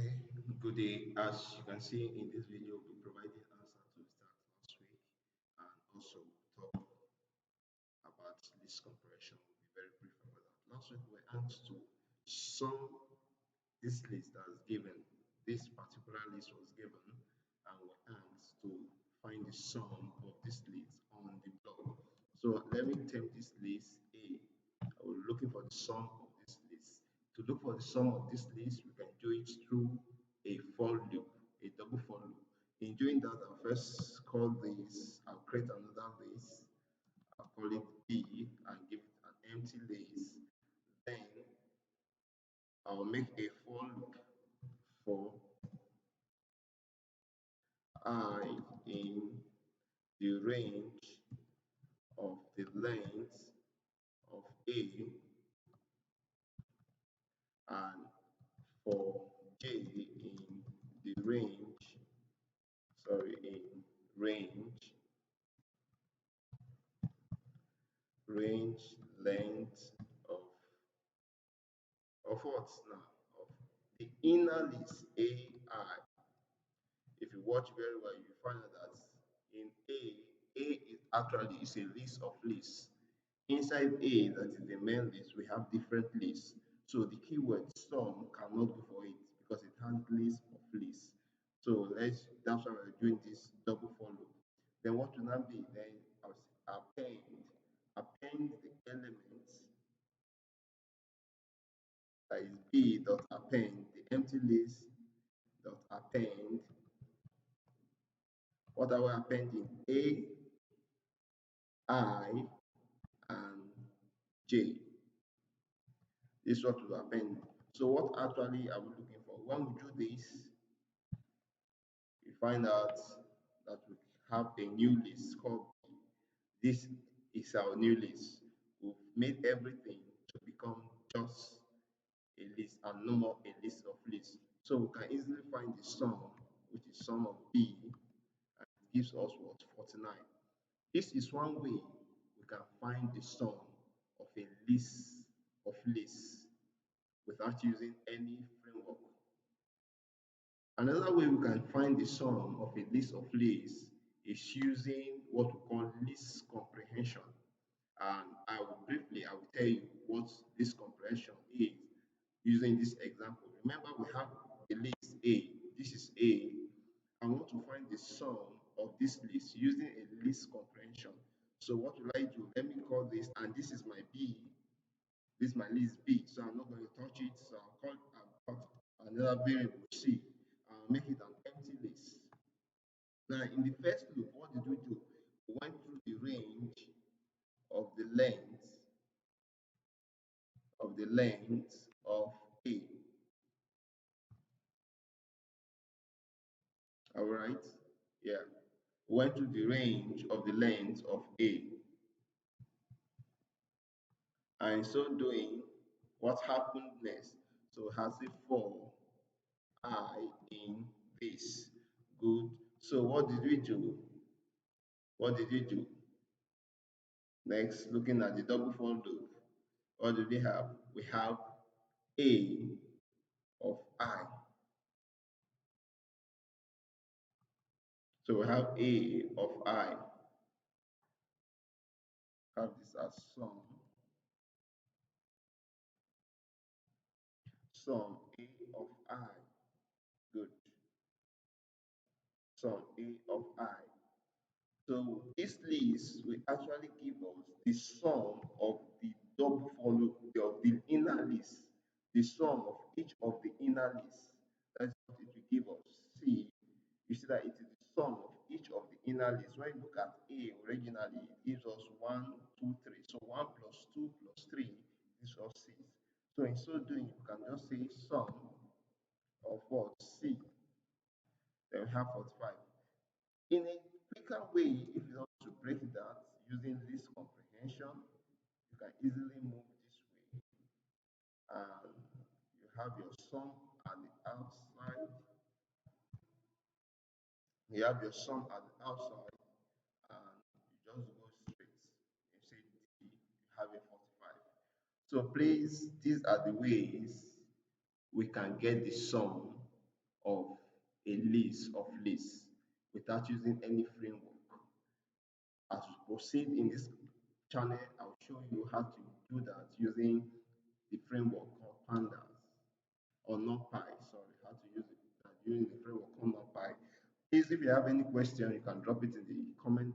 Okay, good day. As you can see in this video, we'll be providing answer to the start last week and also talk about list comparison. We'll be very brief about that. Last week we were asked to sum this list that is given. This particular list was given and we're asked to find the sum of this list on the block. So let me term this list A. We're looking for the sum of this list. To look for the sum of this list, we can do it through a for loop, a double for loop. In doing that, I'll first call this, I'll create another list, I'll call it B and give it an empty list. Then I'll make a for loop for I in the range of the length of A and for J in the range range length of what now? Of the inner list AI. If you watch very well, you find out that in A is actually is a list of lists. Inside A, that is the main list, we have different lists. So the keyword sum cannot go for it because it has list of lists. So that's why we're doing this double for loop. Then what will now be? Then I'll say append the elements that is B dot append the empty list dot append. What are we appending? A, I, and J. This is what we append. So what actually are we looking for? When we do this, we find out that we have a new list called B. This is our new list. We've made everything to become just a list and no more a list of lists. So we can easily find the sum, which is sum of B, and it gives us what? 49. This is one way we can find the sum of a list of lists without using any framework. Another way we can find the sum of a list of lists is using what we call list comprehension. And I will tell you what list comprehension is using this example. Remember, we have a list A. This is A. I want to find the sum of this list using a list comprehension. So what will I do? Let me call this, and this is my B. This is my list B. So I'm not going to touch it. So I'll cut another variable C. I'll make it an empty list. Now, in the first loop, what did we do? We went through the range of the length of A. All right. Yeah. Went to the range of the length of A. And so doing, what happened next? So it has a for I in this. Good. So what did we do? What did we do? Next, looking at the double for loop, what do we have? We have A of I. So we have A of I. Have this as sum A of I. Good. Sum A of I. So this list will actually give us the sum of the double for loop of the inner list, the sum of each of the inner lists. That's what it will give us. See, you see that it is the sum of each of the inner lists. When you look at A originally, it gives us 1, 2, 3. So 1 plus 2 plus 3 is us 6. So in so doing, you can just say sum of what? C. Then we have 45. In a quicker way, if you want to break it out using list comprehension, you can easily move this way. And you have your sum at the outside. You have your sum at the outside, and you just go straight. You say D, you have a 45. So please, these are the ways we can get the sum of a list of lists without using any framework. As we proceed in this channel, I'll show you how to do that using the framework called pandas or NumPy. Sorry, how to use it using the framework called NumPy. Please, if you have any question, you can drop it in the comment